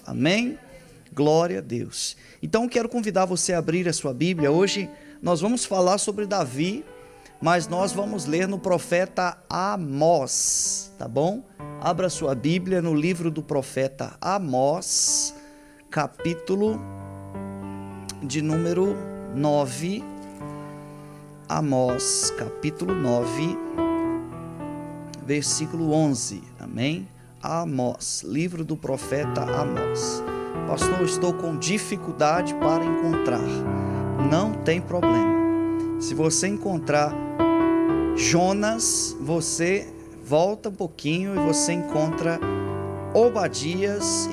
Amém? Glória a Deus. Então quero convidar você a abrir a sua Bíblia. Hoje nós vamos falar sobre Davi, mas nós vamos ler no profeta Amós, tá bom? Abra sua Bíblia no livro do profeta Amós, capítulo de número 9. Amós, capítulo 9, versículo 11. Amém? Amós, livro do profeta Amós. Pastor, estou com dificuldade para encontrar. Não tem problema. Se você encontrar Jonas, você volta um pouquinho e você encontra Obadias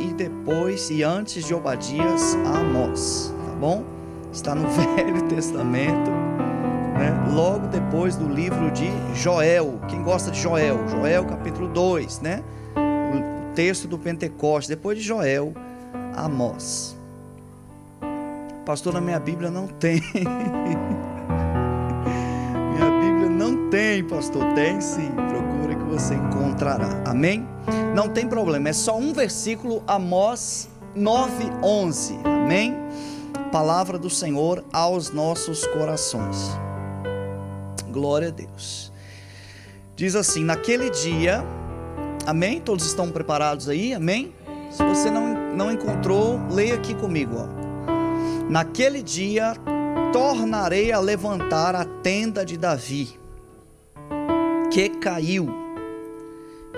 e antes de Obadias, Amós, tá bom? Está no Velho Testamento, né? Logo depois do livro de Joel. Quem gosta de Joel? Joel capítulo 2, né? O texto do Pentecostes, depois de Joel, Amós. Pastor, na minha Bíblia não tem. Minha Bíblia não tem, pastor. Tem sim, procura que você encontrará. Amém? Não tem problema, é só um versículo, Amós 9:11. Amém? Palavra do Senhor aos nossos corações. Glória a Deus. Diz assim: naquele dia, amém? Todos estão preparados aí? Amém? Se você não encontrou, leia aqui comigo, ó. Naquele dia tornarei a levantar a tenda de Davi, que caiu,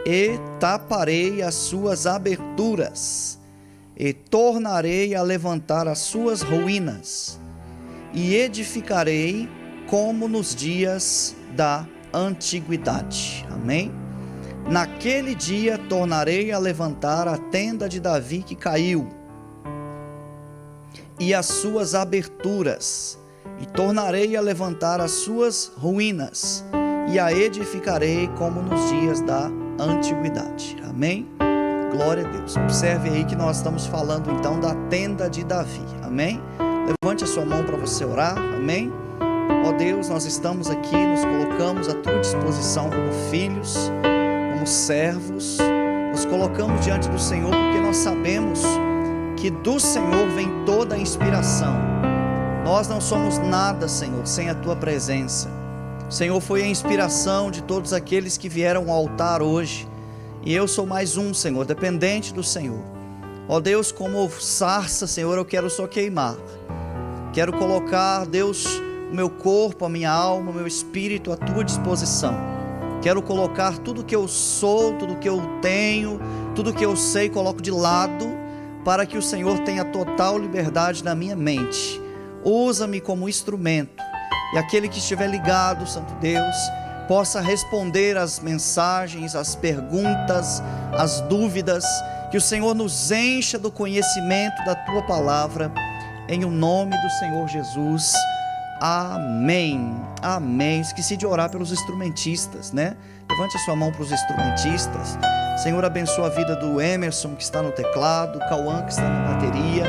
e taparei as suas aberturas, e tornarei a levantar as suas ruínas, e edificarei como nos dias da antiguidade. Amém? Naquele dia tornarei a levantar a tenda de Davi que caiu, e as suas aberturas, e tornarei a levantar as suas ruínas, e a edificarei como nos dias da antiguidade. Amém? Glória a Deus. Observe aí que nós estamos falando então da tenda de Davi. Amém? Levante a sua mão para você orar. Amém? Ó Deus, nós estamos aqui, nos colocamos à tua disposição como filhos, como servos, nos colocamos diante do Senhor porque nós sabemos que do Senhor vem toda a inspiração. Nós não somos nada, Senhor, sem a tua presença. O Senhor foi a inspiração de todos aqueles que vieram ao altar hoje, e eu sou mais um, Senhor, dependente do Senhor. Ó Deus, como sarça, Senhor, eu quero só queimar. Quero colocar, Deus, o meu corpo, a minha alma, o meu espírito à tua disposição. Quero colocar tudo que eu sou, tudo que eu tenho, tudo que eu sei, coloco de lado, para que o Senhor tenha total liberdade na minha mente. Usa-me como instrumento, e aquele que estiver ligado, Santo Deus, possa responder às mensagens, às perguntas, às dúvidas, que o Senhor nos encha do conhecimento da tua palavra, em o nome do Senhor Jesus. Amém, amém. Esqueci de orar pelos instrumentistas, né? Levante a sua mão para os instrumentistas. Senhor, abençoa a vida do Emerson, que está no teclado, o Cauã, que está na bateria,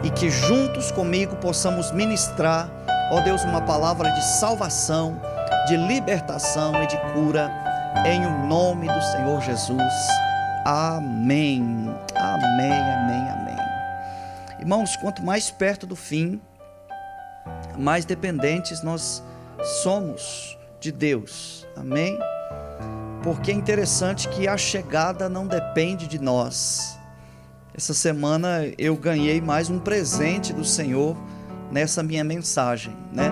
e que juntos comigo possamos ministrar, ó Deus, uma palavra de salvação, de libertação e de cura, em o nome do Senhor Jesus. Amém, amém, amém, amém. Irmãos, quanto mais perto do fim, mais dependentes nós somos de Deus. Amém? Porque é interessante que a chegada não depende de nós. Essa semana eu ganhei mais um presente do Senhor nessa minha mensagem, né?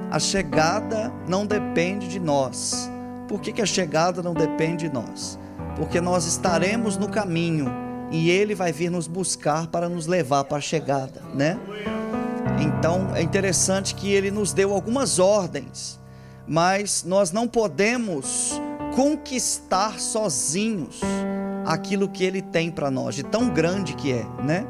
A chegada não depende de nós. Por que a chegada não depende de nós? Porque nós estaremos no caminho e Ele vai vir nos buscar para nos levar para a chegada, né? Então é interessante que Ele nos deu algumas ordens, mas nós não podemos conquistar sozinhos aquilo que Ele tem para nós, de tão grande que é, né?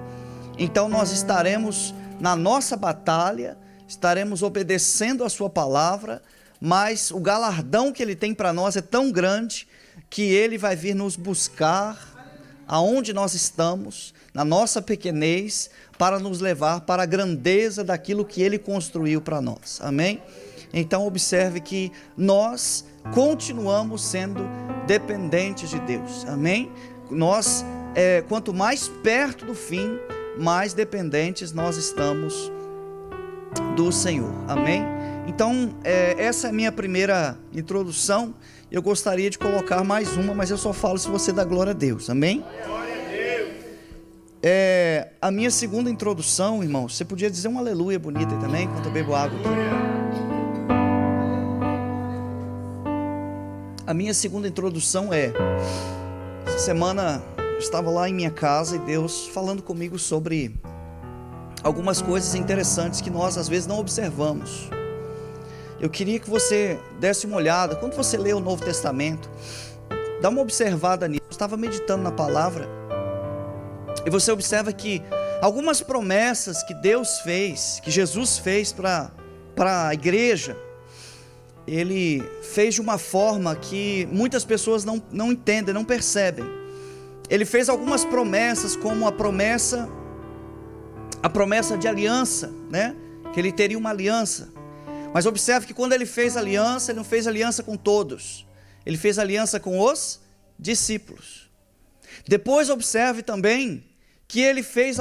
Então nós estaremos na nossa batalha, estaremos obedecendo a sua palavra, mas o galardão que Ele tem para nós é tão grande que Ele vai vir nos buscar aonde nós estamos, na nossa pequenez, para nos levar para a grandeza daquilo que Ele construiu para nós. Amém? Então observe que nós continuamos sendo dependentes de Deus. Amém? Nós quanto mais perto do fim, mais dependentes nós estamos do Senhor, amém? Então, essa é a minha primeira introdução. Eu gostaria de colocar mais uma, mas eu só falo se você dá glória a Deus, amém? Glória a Deus. A minha segunda introdução, irmãos, você podia dizer um aleluia bonito aí também, enquanto eu bebo água aqui. A minha segunda introdução essa semana eu estava lá em minha casa e Deus falando comigo sobre algumas coisas interessantes que nós às vezes não observamos. Eu queria que você desse uma olhada, quando você lê o Novo Testamento, dá uma observada nisso. Eu estava meditando na palavra e você observa que algumas promessas que Deus fez, que Jesus fez para a igreja, Ele fez de uma forma que muitas pessoas não entendem, não percebem. Ele fez algumas promessas, como a promessa de aliança, né? Que Ele teria uma aliança. Mas observe que quando Ele fez aliança, Ele não fez aliança com todos. Ele fez aliança com os discípulos. Depois observe também que Ele fez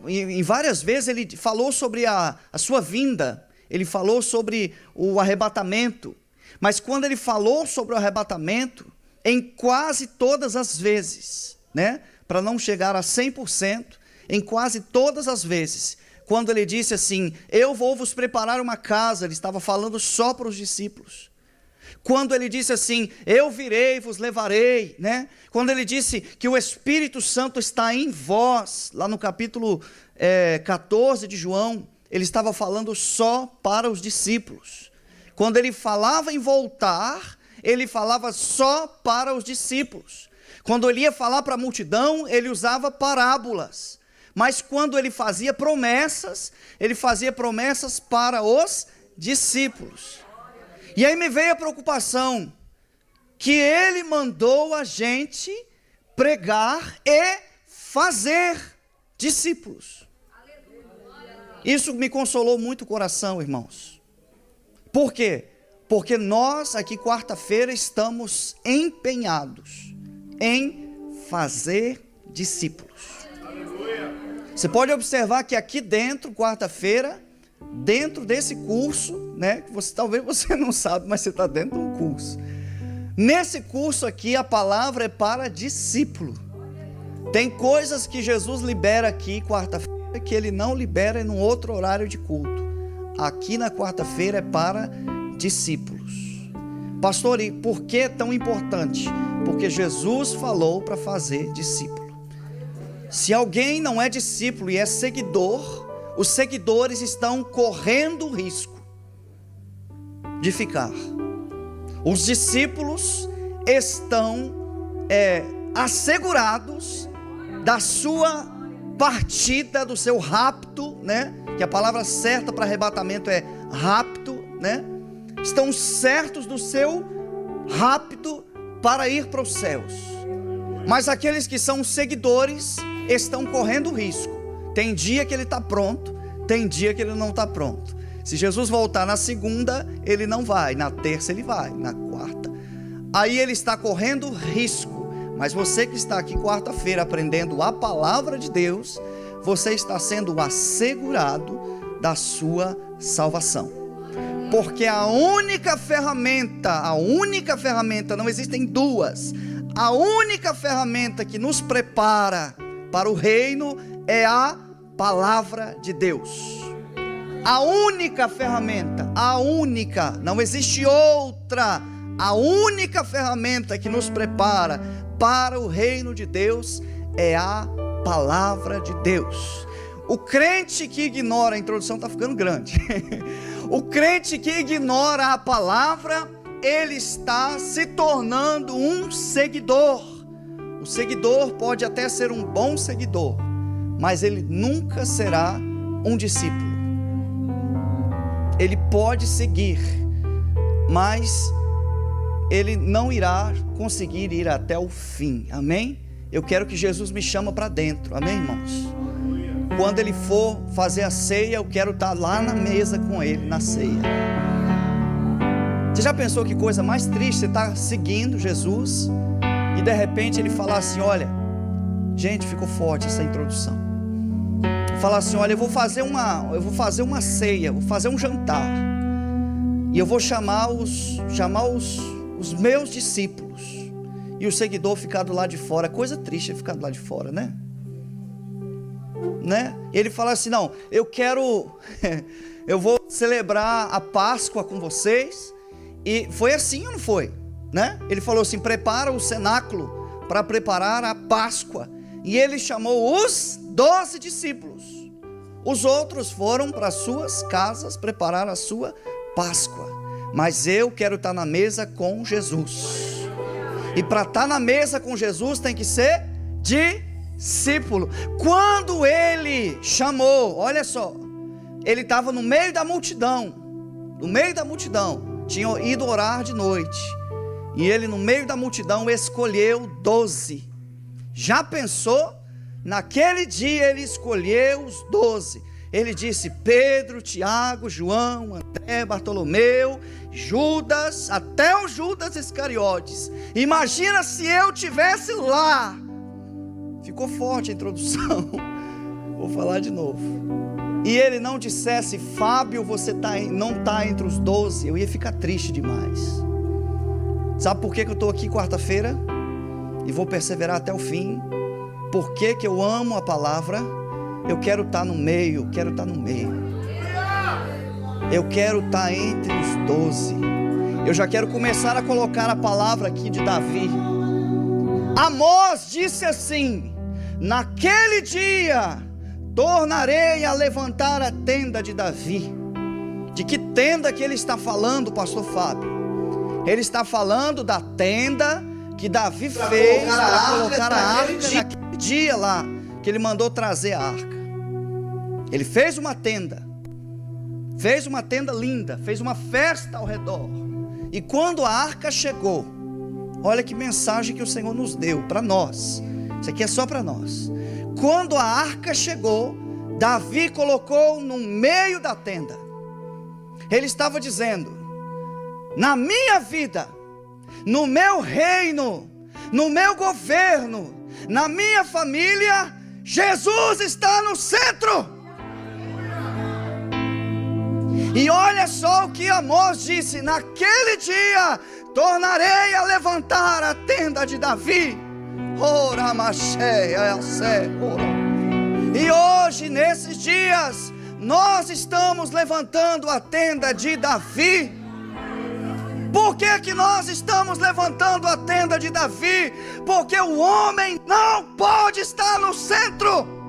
em várias vezes Ele falou sobre a sua vinda. Ele falou sobre o arrebatamento. Mas quando Ele falou sobre o arrebatamento, em quase todas as vezes, né? Para não chegar a 100%, em quase todas as vezes, quando Ele disse assim, eu vou vos preparar uma casa, Ele estava falando só para os discípulos. Quando Ele disse assim, eu virei, vos levarei, né? Quando Ele disse que o Espírito Santo está em vós, lá no capítulo 14 de João, Ele estava falando só para os discípulos. Quando Ele falava em voltar, Ele falava só para os discípulos. Quando Ele ia falar para a multidão, Ele usava parábolas. Mas quando Ele fazia promessas para os discípulos. E aí me veio a preocupação, que Ele mandou a gente pregar e fazer discípulos. Isso me consolou muito o coração, irmãos. Por quê? Porque nós aqui quarta-feira estamos empenhados em fazer discípulos. Você pode observar que aqui dentro, quarta-feira, dentro desse curso, né, que talvez você não sabe, mas você está dentro de um curso. Nesse curso aqui, a palavra é para discípulo. Tem coisas que Jesus libera aqui quarta-feira que Ele não libera em um outro horário de culto. Aqui na quarta-feira é para discípulos. Pastor, e por que é tão importante? Porque Jesus falou para fazer discípulo. Se alguém não é discípulo e é seguidor, os seguidores estão correndo o risco de ficar. Os discípulos estão assegurados da sua partida, do seu rapto, né? Que a palavra certa para arrebatamento é rapto, né? Estão certos do seu rapto para ir para os céus. Mas aqueles que são seguidores estão correndo risco. Tem dia que ele está pronto, tem dia que ele não está pronto. Se Jesus voltar na segunda, ele não vai. Na terça ele vai, na quarta. Aí ele está correndo risco. Mas você que está aqui quarta-feira aprendendo a palavra de Deus, você está sendo assegurado da sua salvação. Porque a única ferramenta, não existem duas, a única ferramenta que nos prepara para o reino é a palavra de Deus. A única ferramenta, não existe outra. A única ferramenta que nos prepara para o reino de Deus é a palavra de Deus. O crente que ignora, a introdução está ficando grande. O crente que ignora a palavra, ele está se tornando um seguidor. O seguidor pode até ser um bom seguidor, mas ele nunca será um discípulo. Ele pode seguir, mas ele não irá conseguir ir até o fim, amém? Eu quero que Jesus me chama para dentro, amém, irmãos? Quando ele for fazer a ceia, eu quero estar lá na mesa com ele, na ceia. Você já pensou que coisa mais triste? Você está seguindo Jesus, e de repente ele falar assim: olha, gente, ficou forte essa introdução. Falar assim: olha, eu vou fazer uma ceia, vou fazer um jantar, e eu vou chamar os meus discípulos, e o seguidor ficar do lado de fora. Coisa triste é ficar do lado de fora, né? Ele fala assim: não, eu vou celebrar a Páscoa com vocês. E foi assim ou não foi? Ele falou assim: prepara o cenáculo para preparar a Páscoa. E ele chamou os 12 discípulos. Os outros foram para suas casas preparar a sua Páscoa. Mas eu quero estar na mesa com Jesus. E para estar na mesa com Jesus tem que ser discípulo. Quando ele chamou, olha só, ele estava no meio da multidão. Tinha ido orar de noite. E ele, no meio da multidão, escolheu 12. Já pensou? Naquele dia ele escolheu os 12. Ele disse: Pedro, Tiago, João, André, Bartolomeu, Judas, até o Judas Iscariotes. Imagina se eu tivesse lá. Ficou forte a introdução. Vou falar de novo. E ele não dissesse: Fábio, você não está entre os 12. Eu ia ficar triste demais. Sabe por que eu estou aqui quarta-feira? E vou perseverar até o fim. Por que eu amo a palavra? Eu quero estar no meio. Eu quero estar entre os 12. Eu já quero começar a colocar a palavra aqui de Davi. Amós disse assim: naquele dia tornarei a levantar a tenda de Davi. De que tenda que ele está falando, pastor Fábio? Ele está falando da tenda que Davi fez para colocar a arca naquele dia lá, que ele mandou trazer a arca. Ele fez uma tenda linda, fez uma festa ao redor. E quando a arca chegou, olha que mensagem que o Senhor nos deu para nós. Isso aqui é só para nós. Quando a arca chegou, Davi colocou no meio da tenda. Ele estava dizendo: na minha vida, no meu reino, no meu governo, na minha família, Jesus está no centro. E olha só o que Amós disse: naquele dia tornarei a levantar a tenda de Davi. E hoje, nesses dias, nós estamos levantando a tenda de Davi. Por que nós estamos levantando a tenda de Davi? Porque o homem não pode estar no centro.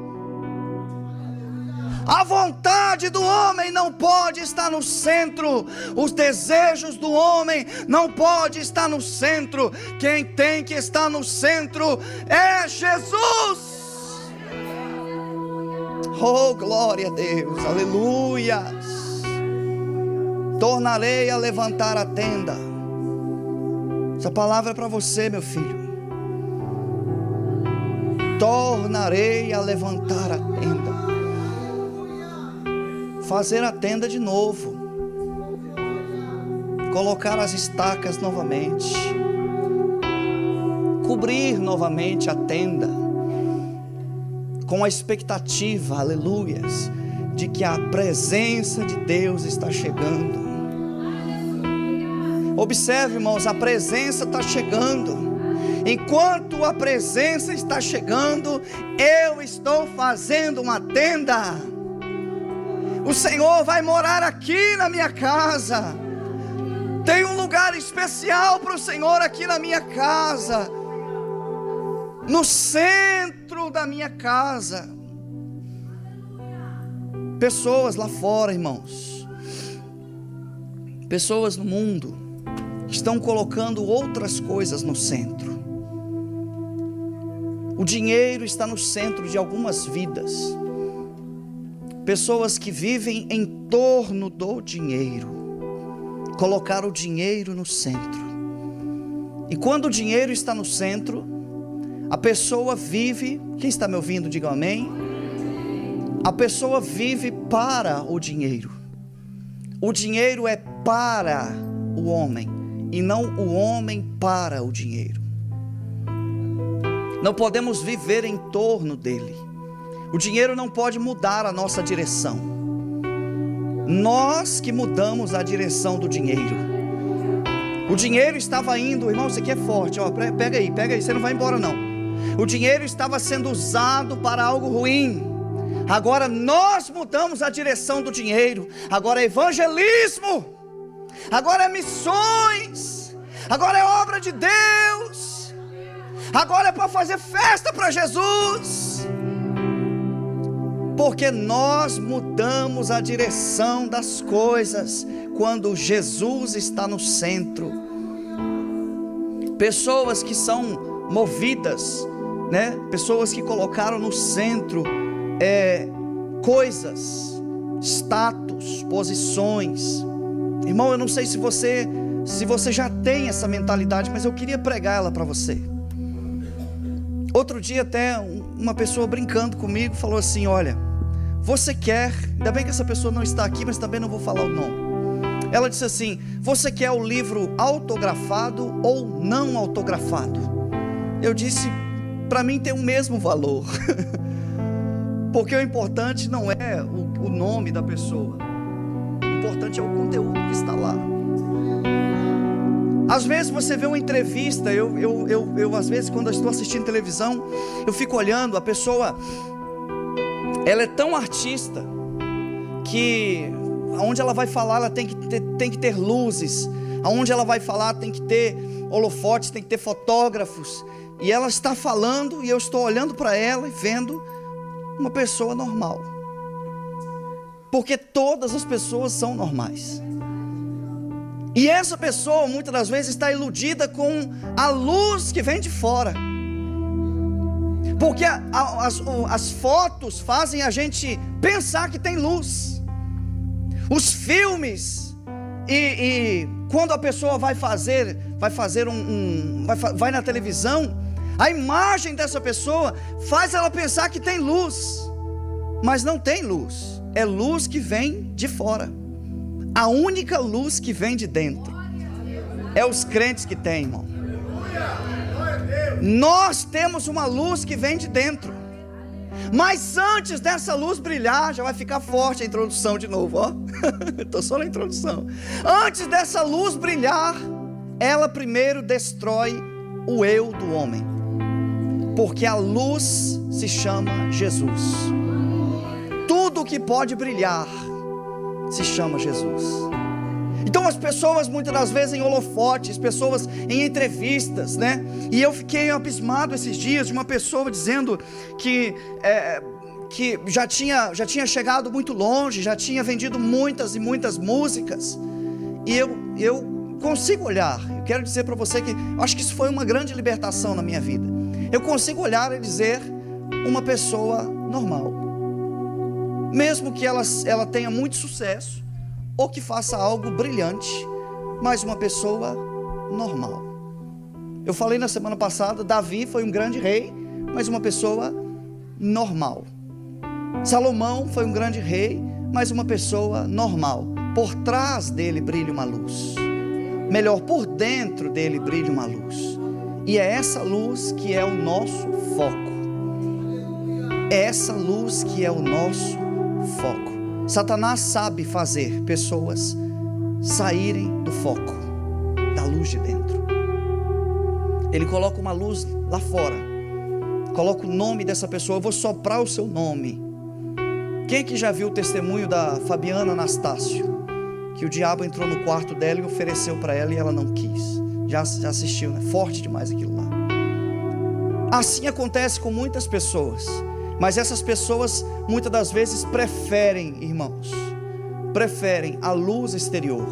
A vontade do homem não pode estar no centro. Os desejos do homem não pode estar no centro. Quem tem que estar no centro é Jesus. Oh, glória a Deus, aleluias. Tornarei a levantar a tenda. Essa palavra é para você, meu filho. Tornarei a levantar a tenda. Fazer a tenda de novo. Colocar as estacas novamente. Cobrir novamente a tenda. Com a expectativa, aleluias, de que a presença de Deus está chegando. Observe, irmãos, a presença está chegando. Enquanto a presença está chegando, eu estou fazendo uma tenda. O Senhor vai morar aqui na minha casa. Tem um lugar especial para o Senhor aqui na minha casa. No centro da minha casa. Pessoas lá fora, irmãos, pessoas no mundo estão colocando outras coisas no centro. O dinheiro está no centro de algumas vidas. Pessoas que vivem em torno do dinheiro, colocaram o dinheiro no centro. E quando o dinheiro está no centro, a pessoa vive. Quem está me ouvindo, diga amém. A pessoa vive para o dinheiro. O dinheiro é para o homem e não o homem para o dinheiro. Não podemos viver em torno dele. O dinheiro não pode mudar a nossa direção. Nós que mudamos a direção do dinheiro. O dinheiro estava indo, irmão, isso aqui é forte, ó, pega aí, você não vai embora não. O dinheiro estava sendo usado para algo ruim. Agora nós mudamos a direção do dinheiro. Agora é evangelismo, agora é missões, agora é obra de Deus, agora é para fazer festa para Jesus. Porque nós mudamos a direção das coisas quando Jesus está no centro. Pessoas que são movidas, né? Pessoas que colocaram no centro coisas, status, posições. Irmão, eu não sei se você já tem essa mentalidade, mas eu queria pregar ela para você. Outro dia até uma pessoa brincando comigo falou assim: olha, você quer, ainda bem que essa pessoa não está aqui, mas também não vou falar o nome. Ela disse assim: você quer o livro autografado ou não autografado? Eu disse, para mim tem o mesmo valor. Porque o importante não é o nome da pessoa, o importante é o conteúdo que está lá. Às vezes você vê uma entrevista, eu às vezes quando eu estou assistindo televisão, eu fico olhando, a pessoa, ela é tão artista, que onde ela vai falar, ela tem que ter luzes, aonde ela vai falar tem que ter holofotes, tem que ter fotógrafos, e ela está falando, e eu estou olhando para ela e vendo uma pessoa normal, porque todas as pessoas são normais. E essa pessoa muitas das vezes está iludida com a luz que vem de fora, porque as fotos fazem a gente pensar que tem luz. Os filmes, e quando a pessoa vai na televisão, a imagem dessa pessoa faz ela pensar que tem luz, mas não tem luz, é luz que vem de fora. A única luz que vem de dentro é os crentes que têm, irmão. Nós temos uma luz que vem de dentro, mas antes dessa luz brilhar, já vai ficar forte a introdução de novo, ó. Estou só na introdução. Antes dessa luz brilhar, ela primeiro destrói o eu do homem, porque a luz se chama Jesus. Tudo que pode brilhar se chama Jesus. Então as pessoas muitas das vezes em holofotes, pessoas em entrevistas, né? E eu fiquei abismado esses dias de uma pessoa dizendo que já tinha chegado muito longe, já tinha vendido muitas e muitas músicas. E eu consigo olhar, eu quero dizer para você que eu acho que isso foi uma grande libertação na minha vida. Eu consigo olhar e dizer uma pessoa normal, mesmo que ela tenha muito sucesso, ou que faça algo brilhante, mas uma pessoa normal. Eu falei na semana passada, Davi foi um grande rei, mas uma pessoa normal. Salomão foi um grande rei, mas uma pessoa normal. Por trás dele brilha uma luz, melhor, por dentro dele brilha uma luz, e é essa luz que é o nosso foco. É essa luz que é o nosso foco. Satanás sabe fazer pessoas saírem do foco, da luz de dentro. Ele coloca uma luz lá fora, coloca o nome dessa pessoa. Eu vou soprar o seu nome. Quem que já viu o testemunho da Fabiana Anastácio, que o diabo entrou no quarto dela e ofereceu para ela e ela não quis? Já assistiu, né? Forte demais aquilo lá. Assim acontece com muitas pessoas, mas essas pessoas muitas das vezes preferem, irmãos, a luz exterior.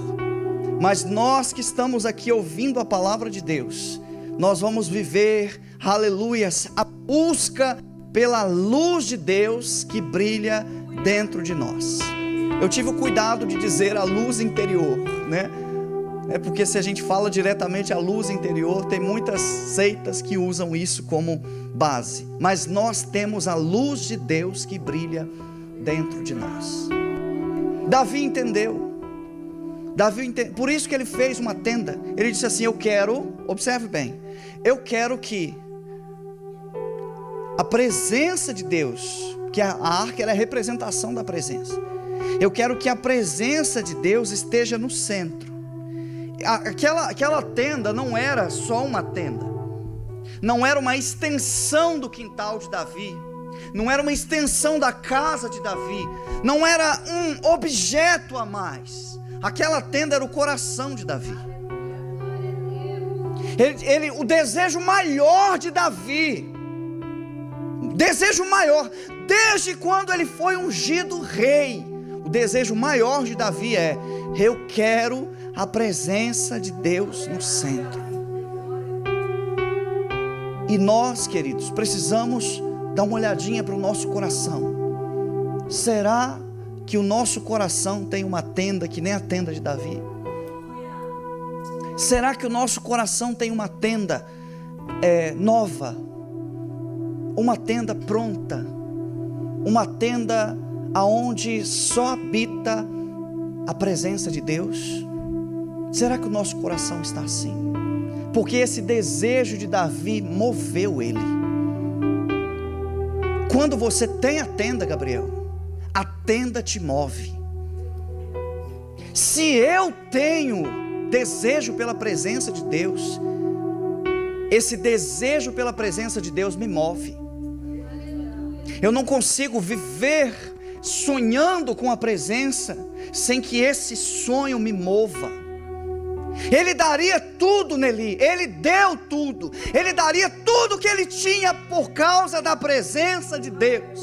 Mas nós que estamos aqui ouvindo a palavra de Deus, nós vamos viver, aleluias, a busca pela luz de Deus que brilha dentro de nós. Eu tive o cuidado de dizer a luz interior, né? É porque se a gente fala diretamente a luz interior, tem muitas seitas que usam isso como base. Mas nós temos a luz de Deus que brilha dentro de nós. Davi entendeu. Por isso que ele fez uma tenda. Ele disse assim: eu quero, observe bem, eu quero que a presença de Deus, que a arca ela é a representação da presença. Eu quero que a presença de Deus esteja no centro. Aquela tenda não era só uma tenda, não era uma extensão do quintal de Davi, não era uma extensão da casa de Davi, não era um objeto a mais. Aquela tenda era o coração de Davi. O desejo maior de Davi, desejo maior, desde quando ele foi ungido rei, o desejo maior de Davi é: eu quero a presença de Deus no centro. E nós, queridos, precisamos dar uma olhadinha para o nosso coração. Será que o nosso coração tem uma tenda que nem a tenda de Davi? Será que o nosso coração tem uma tenda nova? Uma tenda pronta? Uma tenda aonde só habita a presença de Deus? Será que o nosso coração está assim? Porque esse desejo de Davi moveu ele. Quando você tem a tenda, Gabriel, a tenda te move. Se eu tenho desejo pela presença de Deus, esse desejo pela presença de Deus me move. Eu não consigo viver sonhando com a presença sem que esse sonho me mova. Ele daria tudo nele, ele deu tudo, ele daria tudo que ele tinha por causa da presença de Deus.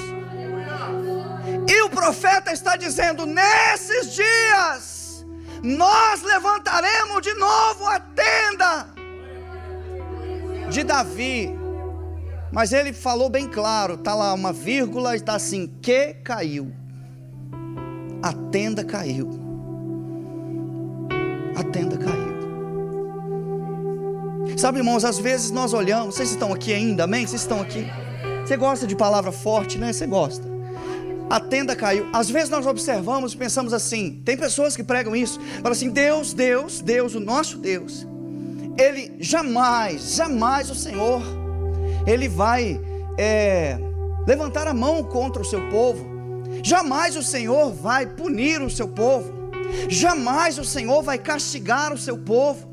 E o profeta está dizendo: nesses dias nós levantaremos de novo a tenda de Davi. Mas ele falou bem claro, está lá uma vírgula, está assim: que caiu. A tenda caiu. A tenda caiu. Sabe, irmãos, às vezes nós olhamos, vocês estão aqui ainda, amém? Vocês estão aqui? Você gosta de palavra forte, né? Você gosta. A tenda caiu. Às vezes nós observamos e pensamos assim, tem pessoas que pregam isso, falam assim: Deus, o nosso Deus, Ele jamais o Senhor, Ele vai levantar a mão contra o seu povo. Jamais o Senhor vai punir o seu povo. Jamais o Senhor vai castigar o seu povo.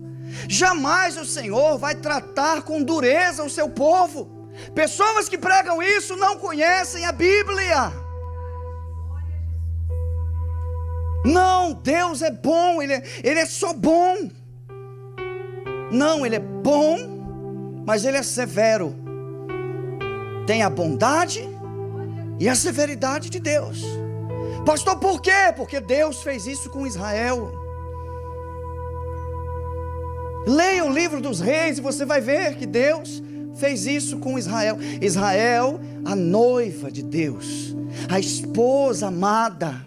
Jamais o Senhor vai tratar com dureza o seu povo. Pessoas que pregam isso não conhecem a Bíblia. Não, Deus é bom, Ele é só bom. Não, Ele é bom, mas Ele é severo. Tem a bondade e a severidade de Deus. Pastor, por quê? Porque Deus fez isso com Israel. Leia o livro dos reis e você vai ver que Deus fez isso com Israel. Israel, a noiva de Deus, a esposa amada,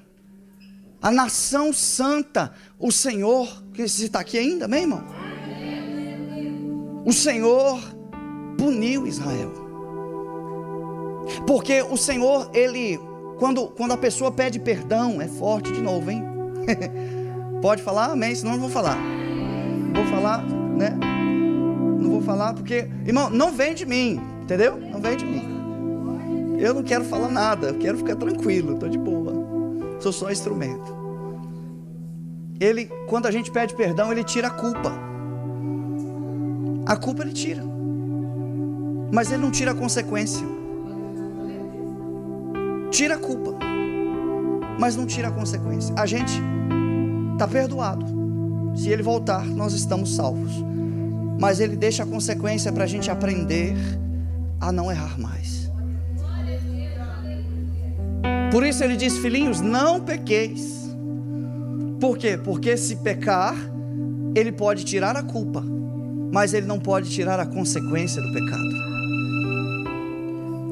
a nação santa. O Senhor, que você está aqui ainda, amém, irmão? O Senhor puniu Israel. Porque o Senhor, Ele, quando a pessoa pede perdão, é forte de novo, hein? Pode falar, amém? Senão eu não vou falar. Vou falar, né? Não vou falar porque, irmão, não vem de mim, entendeu? Não vem de mim. Eu não quero falar nada, eu quero ficar tranquilo, estou de boa. Sou só instrumento. Ele, quando a gente pede perdão, Ele tira a culpa. A culpa Ele tira, mas Ele não tira a consequência. Tira a culpa, mas não tira a consequência. A gente está perdoado. Se Ele voltar, nós estamos salvos. Mas Ele deixa a consequência para a gente aprender a não errar mais. Por isso Ele diz: filhinhos, não pequeis. Por quê? Porque se pecar, Ele pode tirar a culpa, mas Ele não pode tirar a consequência do pecado.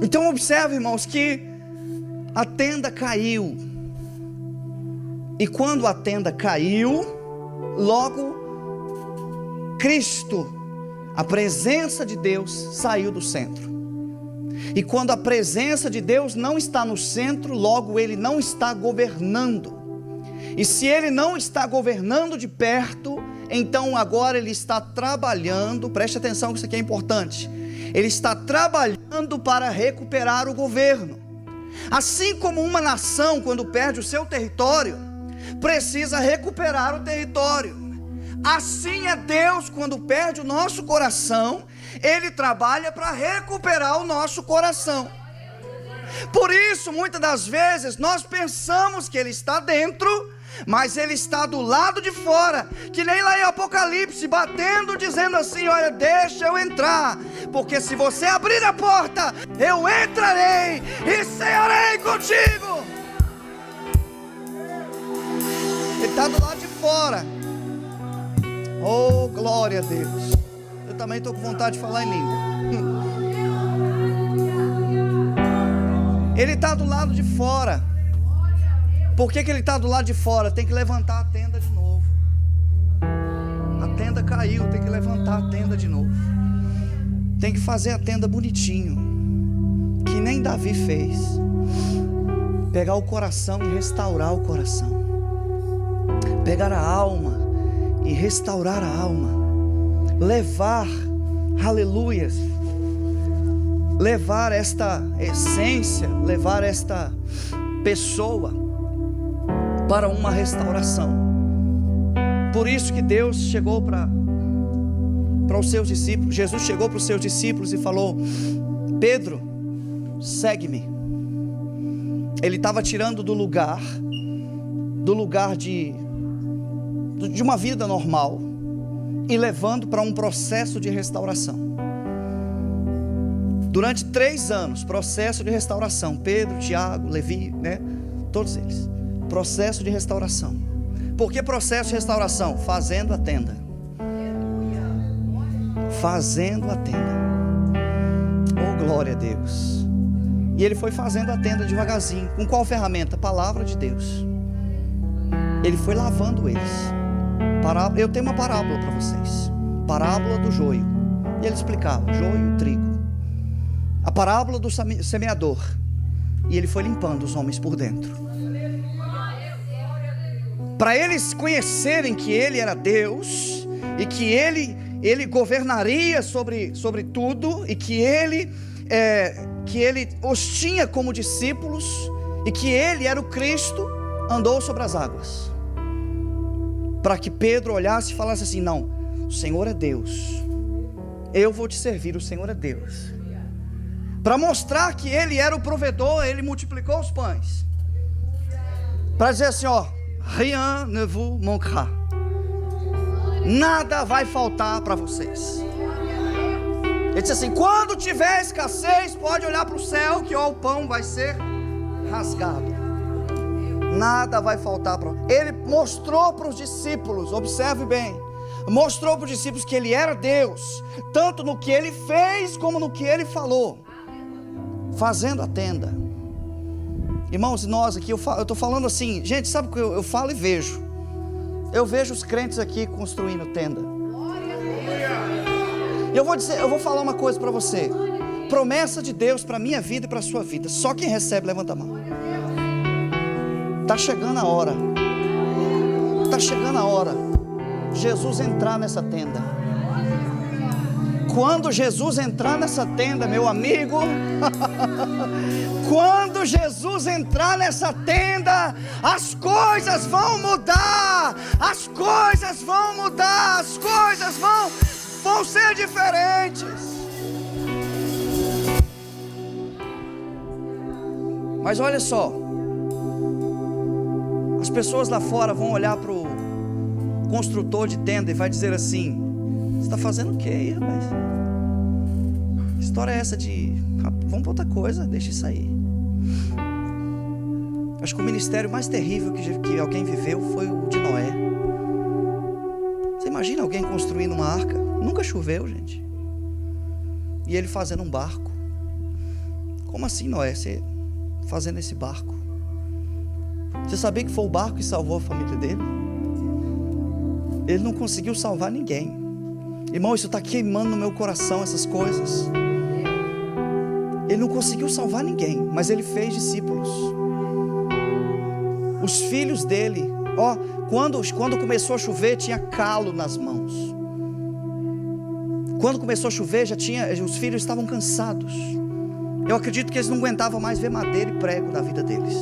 Então observe, irmãos, que a tenda caiu. E quando a tenda caiu, logo Cristo, a presença de Deus, saiu do centro. E quando a presença de Deus não está no centro, logo Ele não está governando. E se Ele não está governando de perto, então agora Ele está trabalhando. Preste atenção que isso aqui é importante. Ele está trabalhando para recuperar o governo. Assim como uma nação, quando perde o seu território, precisa recuperar o território, assim é Deus, quando perde o nosso coração, Ele trabalha para recuperar o nosso coração. Por isso, muitas das vezes, nós pensamos que Ele está dentro, mas Ele está do lado de fora, que nem lá em Apocalipse, batendo, dizendo assim: olha, deixa eu entrar, porque se você abrir a porta, eu entrarei e cearei contigo. Ele está do lado de fora. Oh, glória a Deus. Eu também estou com vontade de falar em língua. Ele está do lado de fora. Por que ele está do lado de fora? Tem que levantar a tenda de novo. A tenda caiu, tem que levantar a tenda de novo. Tem que fazer a tenda bonitinho, que nem Davi fez. Pegar o coração e restaurar o coração. Pegar a alma e restaurar a alma. Levar, aleluias, levar esta essência, levar esta pessoa para uma restauração. Por isso que Deus chegou para os seus discípulos. Jesus chegou para os seus discípulos e falou: Pedro, segue-me. Ele estava tirando do lugar de uma vida normal e levando para um processo de restauração. Durante 3 anos, processo de restauração. Pedro, Tiago, Levi, todos eles. Processo de restauração. Por que processo de restauração? Fazendo a tenda. Fazendo a tenda. Oh, glória a Deus. E ele foi fazendo a tenda devagarzinho. Com qual ferramenta? A palavra de Deus. Ele foi lavando eles. Eu tenho uma parábola para vocês. Parábola do joio. E ele explicava: joio, trigo. A parábola do semeador. E ele foi limpando os homens por dentro, para eles conhecerem que Ele era Deus, e que Ele governaria sobre tudo, e que Ele os tinha como discípulos, e que Ele era o Cristo, andou sobre as águas, para que Pedro olhasse e falasse assim: não, o Senhor é Deus, eu vou te servir, o Senhor é Deus. Para mostrar que Ele era o provedor, Ele multiplicou os pães, para dizer assim: ó, rien ne vous manquera, nada vai faltar para vocês. Ele disse assim: quando tiver escassez, pode olhar para o céu, que ó, o pão vai ser rasgado, nada vai faltar para. Ele mostrou para os discípulos, observe bem, mostrou para os discípulos que Ele era Deus, tanto no que Ele fez como no que Ele falou, fazendo a tenda. Irmãos, nós aqui, eu estou falando assim, gente, sabe o que eu falo e vejo? Eu vejo os crentes aqui construindo tenda. E eu vou falar uma coisa para você. Promessa de Deus para a minha vida e para a sua vida. Só quem recebe, levanta a mão. Está chegando a hora. Está chegando a hora. Jesus entrar nessa tenda. Quando Jesus entrar nessa tenda, meu amigo, quando Jesus entrar nessa tenda, as coisas vão mudar, as coisas vão mudar, as coisas vão ser diferentes. Mas olha só, as pessoas lá fora vão olhar para o construtor de tenda e vai dizer assim: você está fazendo o que, rapaz? Que história é essa de vamos para outra coisa, deixa isso aí. Acho que o ministério mais terrível que alguém viveu foi o de Noé. Você imagina alguém construindo uma arca? Nunca choveu, gente. E ele fazendo um barco. Como assim, Noé? Você fazendo esse barco? Você sabia que foi o barco que salvou a família dele? Ele não conseguiu salvar ninguém. Irmão, isso está queimando no meu coração, essas coisas. Ele não conseguiu salvar ninguém, mas ele fez discípulos. Os filhos dele, quando começou a chover, tinha calo nas mãos. quando começou a chover, os filhos estavam cansados. Eu acredito que eles não aguentavam mais ver madeira e prego na vida deles.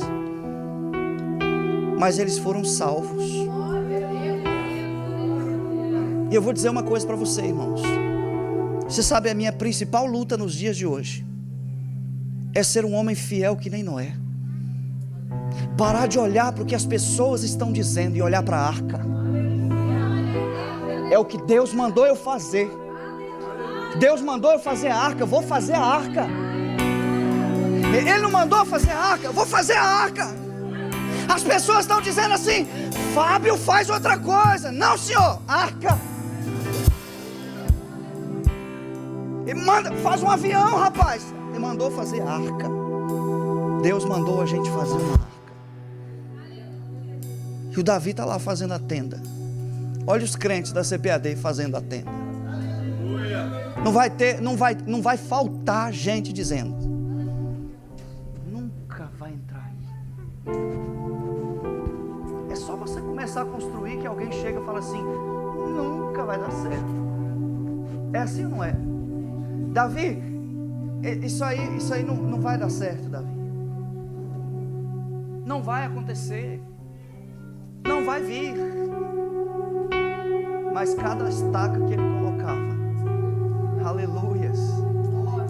Mas eles foram salvos. E eu vou dizer uma coisa para você, irmãos. Você sabe, a minha principal luta nos dias de hoje é ser um homem fiel que nem Noé. Parar de olhar para o que as pessoas estão dizendo e olhar para a arca. É o que Deus mandou eu fazer. Deus mandou eu fazer a arca, eu vou fazer a arca. Ele não mandou eu fazer a arca, eu vou fazer a arca. As pessoas estão dizendo assim: Fábio, faz outra coisa. Não, senhor, arca. Ele manda, faz um avião, rapaz. Ele mandou fazer a arca. Deus mandou a gente fazer uma arca. E o Davi está lá fazendo a tenda. Olha os crentes da CPAD fazendo a tenda. Não vai faltar gente dizendo: nunca vai entrar aí. É só você começar a construir que alguém chega e fala assim: nunca vai dar certo. É assim ou não é? Davi, isso aí não vai dar certo, Davi. Não vai acontecer. Não vai vir. Mas cada estaca que ele colocava, aleluias,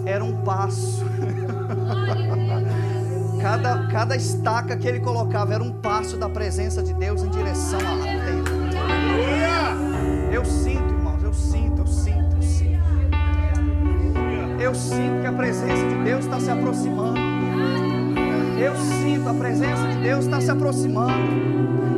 era um passo. Cada estaca que ele colocava era um passo da presença de Deus em direção à tenda. Eu sinto, irmãos, eu sinto. Eu sinto que a presença de Deus está se aproximando. Eu sinto a presença de Deus está se aproximando.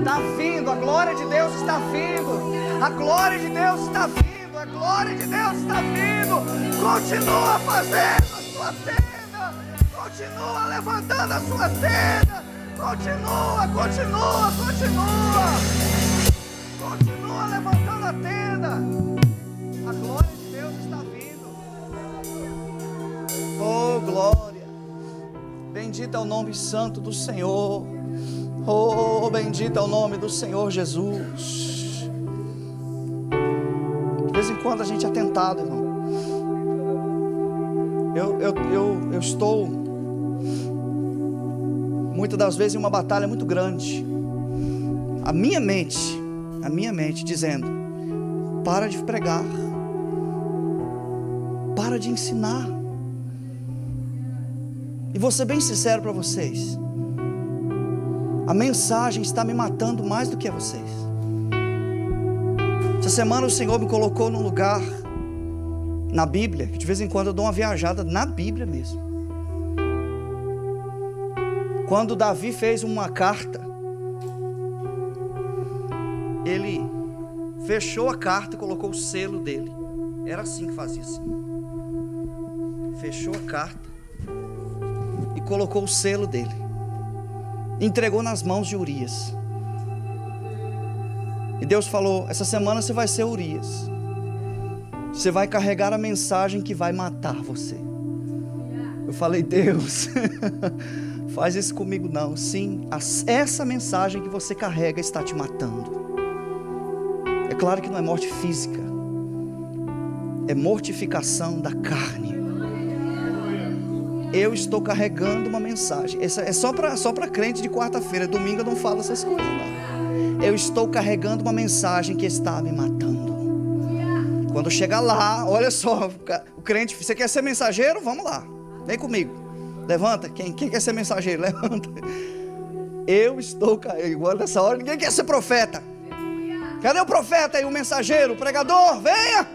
Está vindo, a glória de Deus está vindo. A glória de Deus está vindo. A glória de Deus está vindo. Continua fazendo a sua tenda. Continua levantando a sua tenda. Continua. Continua levantando a tenda. A glória de Deus está vindo. Oh, glória. Bendito é o nome santo do Senhor. Oh, bendito é o nome do Senhor Jesus. De vez em quando a gente é tentado, irmão. Eu estou muitas das vezes em uma batalha muito grande. A minha mente dizendo: para de pregar, para de ensinar. E vou ser bem sincero para vocês, a mensagem está me matando mais do que a vocês. Essa semana o Senhor me colocou num lugar na Bíblia, que de vez em quando eu dou uma viajada na Bíblia mesmo. Quando Davi fez uma carta, ele fechou a carta e colocou o selo dele. Era assim que fazia, assim. Fechou a carta e colocou o selo dele. Entregou nas mãos de Urias. E Deus falou: essa semana você vai ser Urias. Você vai carregar a mensagem que vai matar você. Eu falei: Deus, faz isso comigo não. Sim, essa mensagem que você carrega está te matando. É claro que não é morte física, é mortificação da carne. Eu estou carregando uma mensagem. Essa é só para crente de quarta-feira. Domingo eu não falo essas coisas não. Eu estou carregando uma mensagem que está me matando. Quando chegar lá, olha só, o crente: você quer ser mensageiro? Vamos lá, vem comigo. Levanta, quem quer ser mensageiro? Levanta. Eu estou carregando. Agora nessa hora ninguém quer ser profeta. Cadê o profeta e o mensageiro, o pregador? Venha.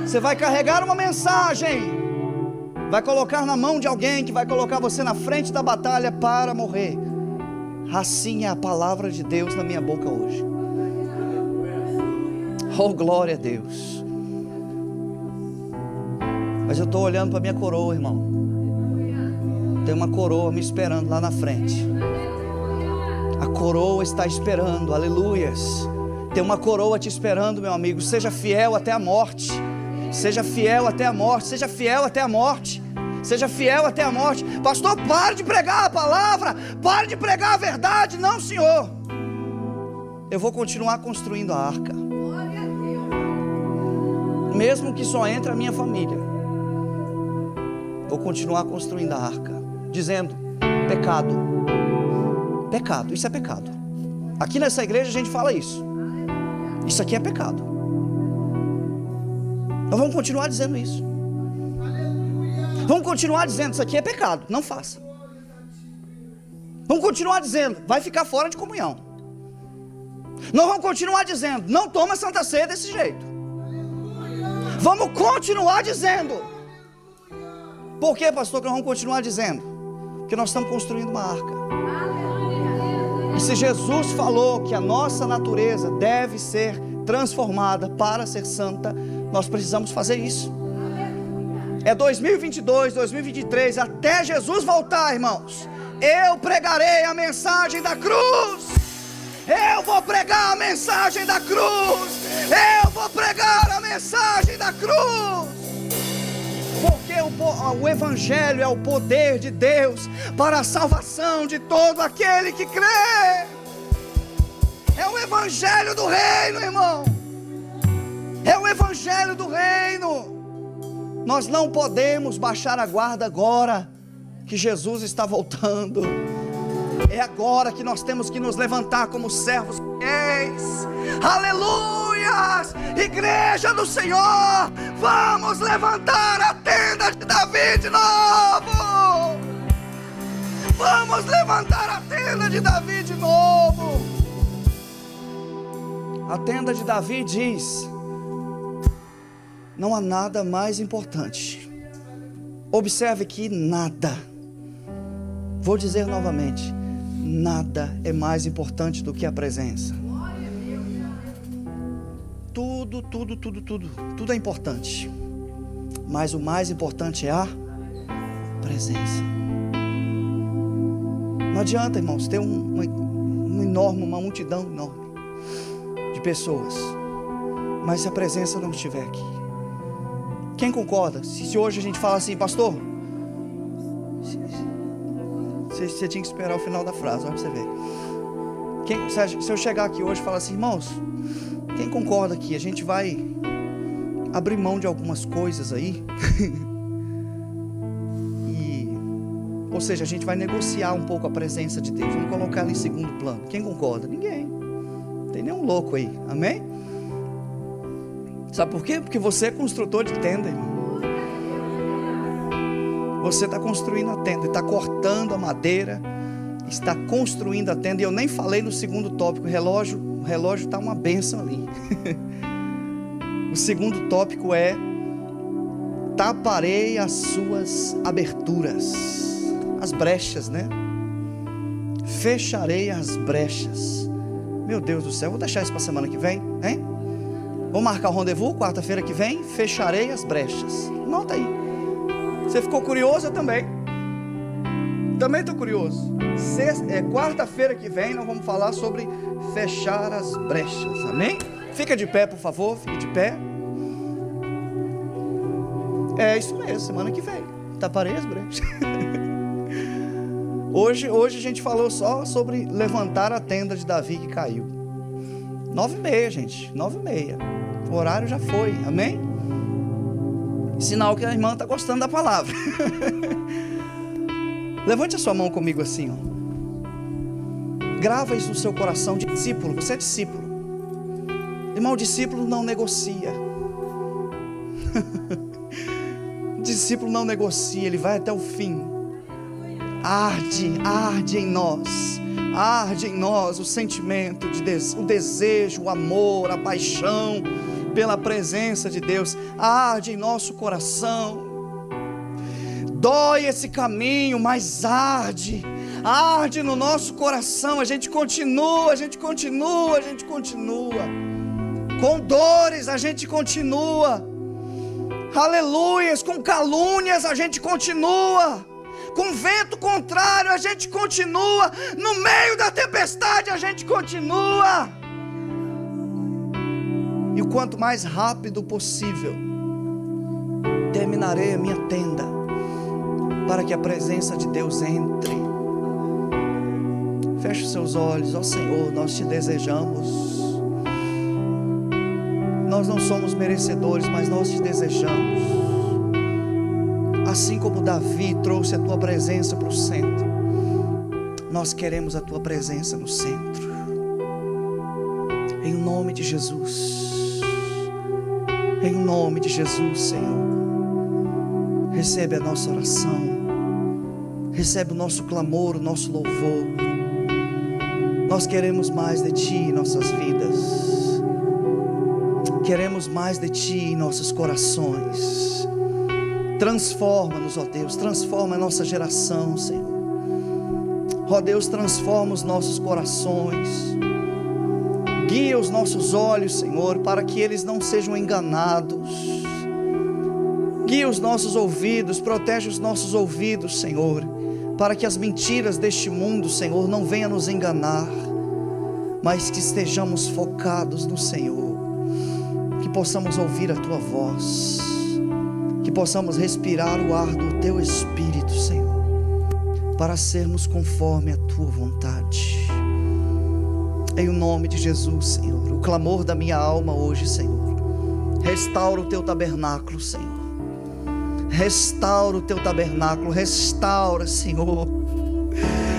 Você vai carregar uma mensagem, vai colocar na mão de alguém que vai colocar você na frente da batalha para morrer. Assim é a palavra de Deus na minha boca hoje. Oh, glória a Deus. Mas eu estou olhando para a minha coroa, irmão. Tem uma coroa me esperando lá na frente. A coroa está esperando, aleluias. Tem uma coroa te esperando, meu amigo. Seja fiel até a morte. Seja fiel até a morte. Seja fiel até a morte. Seja fiel até a morte. Pastor, pare de pregar a palavra. Pare de pregar a verdade. Não, Senhor. Eu vou continuar construindo a arca. mesmo que só entre a minha família, vou continuar construindo a arca, dizendo: pecado, pecado, isso é pecado. Aqui nessa igreja a gente fala isso. Isso aqui é pecado. Nós vamos continuar dizendo isso. Vamos continuar dizendo: isso aqui é pecado, não faça. Vamos continuar dizendo: vai ficar fora de comunhão. Nós vamos continuar dizendo: não toma Santa Ceia desse jeito. Vamos continuar dizendo. Por que, pastor, que nós vamos continuar dizendo? Porque nós estamos construindo uma arca. E se Jesus falou que a nossa natureza deve ser transformada para ser santa, nós precisamos fazer isso. É 2022, 2023, até Jesus voltar, irmãos. Eu pregarei a mensagem da cruz. Eu vou pregar a mensagem da cruz. Eu vou pregar a mensagem da cruz. Porque o Evangelho é o poder de Deus para a salvação de todo aquele que crê. É o Evangelho do reino, irmão. É o Evangelho do reino. Nós não podemos baixar a guarda agora que Jesus está voltando. É agora que nós temos que nos levantar como servos fiéis. Aleluias! Igreja do Senhor, vamos levantar a tenda de Davi de novo. Vamos levantar a tenda de Davi de novo. A tenda de Davi diz: não há nada mais importante. Observe que nada, vou dizer novamente, nada é mais importante do que a presença. Tudo é importante, mas o mais importante é a presença. Não adianta, irmãos, ter uma multidão enorme de pessoas, mas se a presença não estiver aqui. Quem concorda? Se hoje a gente fala assim: pastor, você tinha que esperar o final da frase, olha pra você ver. Se eu chegar aqui hoje e falar assim: irmãos, quem concorda que a gente vai abrir mão de algumas coisas aí? Ou seja, a gente vai negociar um pouco a presença de Deus, vamos colocar ela em segundo plano. Quem concorda? Ninguém. Não tem nenhum louco aí, amém? Sabe por quê? Porque você é construtor de tenda, irmão. Você está construindo a tenda, está cortando a madeira, está construindo a tenda. E eu nem falei no segundo tópico. O relógio está uma bênção ali. O segundo tópico é: taparei as suas aberturas, as brechas, né? Fecharei as brechas. Meu Deus do céu, vou deixar isso para a semana que vem, hein? Vamos marcar o rendezvous, quarta-feira que vem. Fecharei as brechas. Nota aí. Você ficou curioso? Eu também. Também estou curioso. Quarta-feira que vem nós vamos falar sobre fechar as brechas. Amém? Fica de pé, por favor. Fique de pé. É isso mesmo, semana que vem. Taparei as brechas. Hoje a gente falou só sobre levantar a tenda de Davi que caiu. 9h30, gente. 9h30. O horário já foi. Amém? Sinal que a irmã está gostando da palavra. Levante a sua mão comigo assim, ó. Grava isso no seu coração de discípulo. Você é discípulo. Irmão, o discípulo não negocia. O discípulo não negocia, ele vai até o fim. Arde em nós. Arde em nós o sentimento, o desejo, o amor, a paixão pela presença de Deus. Arde em nosso coração. Dói esse caminho, mas arde no nosso coração. A gente continua. Com dores a gente continua. Aleluias. Com calúnias a gente continua. Com vento contrário a gente continua. No meio da tempestade a gente continua. E o quanto mais rápido possível terminarei a minha tenda, para que a presença de Deus entre. Feche os seus olhos. Ó Senhor, nós te desejamos. Nós não somos merecedores, mas nós te desejamos. Assim como Davi trouxe a tua presença para o centro, nós queremos a tua presença no centro. Em nome de Jesus. Em nome de Jesus, Senhor. Recebe a nossa oração. Recebe o nosso clamor, o nosso louvor. Nós queremos mais de Ti em nossas vidas. Queremos mais de Ti em nossos corações. Transforma-nos, ó Deus. Transforma a nossa geração, Senhor. Ó Deus, transforma os nossos corações. Guia os nossos olhos, Senhor, para que eles não sejam enganados. Guia os nossos ouvidos, protege os nossos ouvidos, Senhor, para que as mentiras deste mundo, Senhor, não venham nos enganar, mas que estejamos focados no Senhor, que possamos ouvir a Tua voz, que possamos respirar o ar do Teu Espírito, Senhor, para sermos conforme a Tua vontade. Em nome de Jesus, Senhor, o clamor da minha alma hoje, Senhor, restaura o Teu tabernáculo, Senhor. Restaura o Teu tabernáculo, restaura, Senhor.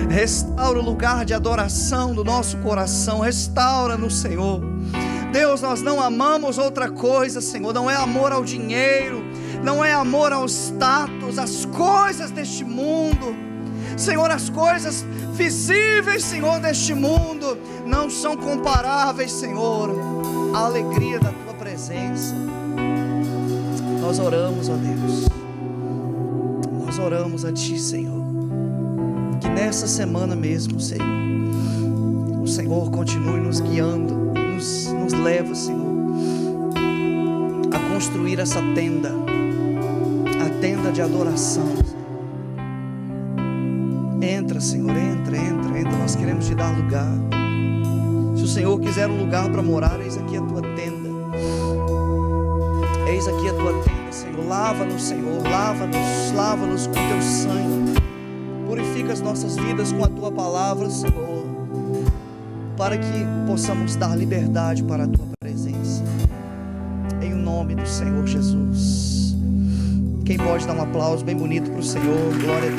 Restaura o lugar de adoração do nosso coração, restaura-nos, Senhor. Deus, nós não amamos outra coisa, Senhor, não é amor ao dinheiro, não é amor ao status, às coisas deste mundo. Senhor, as coisas visíveis, Senhor, deste mundo não são comparáveis, Senhor, à alegria da Tua presença. Nós oramos, ó Deus, nós oramos a Ti, Senhor, que nessa semana mesmo, Senhor, o Senhor continue nos guiando, nos leva, Senhor, a construir essa tenda, a tenda de adoração. Entra, Senhor, entra, nós queremos Te dar lugar. Se o Senhor quiser um lugar para morar, eis aqui a Tua tenda. Eis aqui a Tua tenda, Senhor. Lava-nos, Senhor, lava-nos com Teu sangue. Purifica as nossas vidas com a Tua palavra, Senhor, para que possamos dar liberdade para a Tua presença. Em nome do Senhor Jesus. Quem pode dar um aplauso bem bonito para o Senhor? Glória a Deus.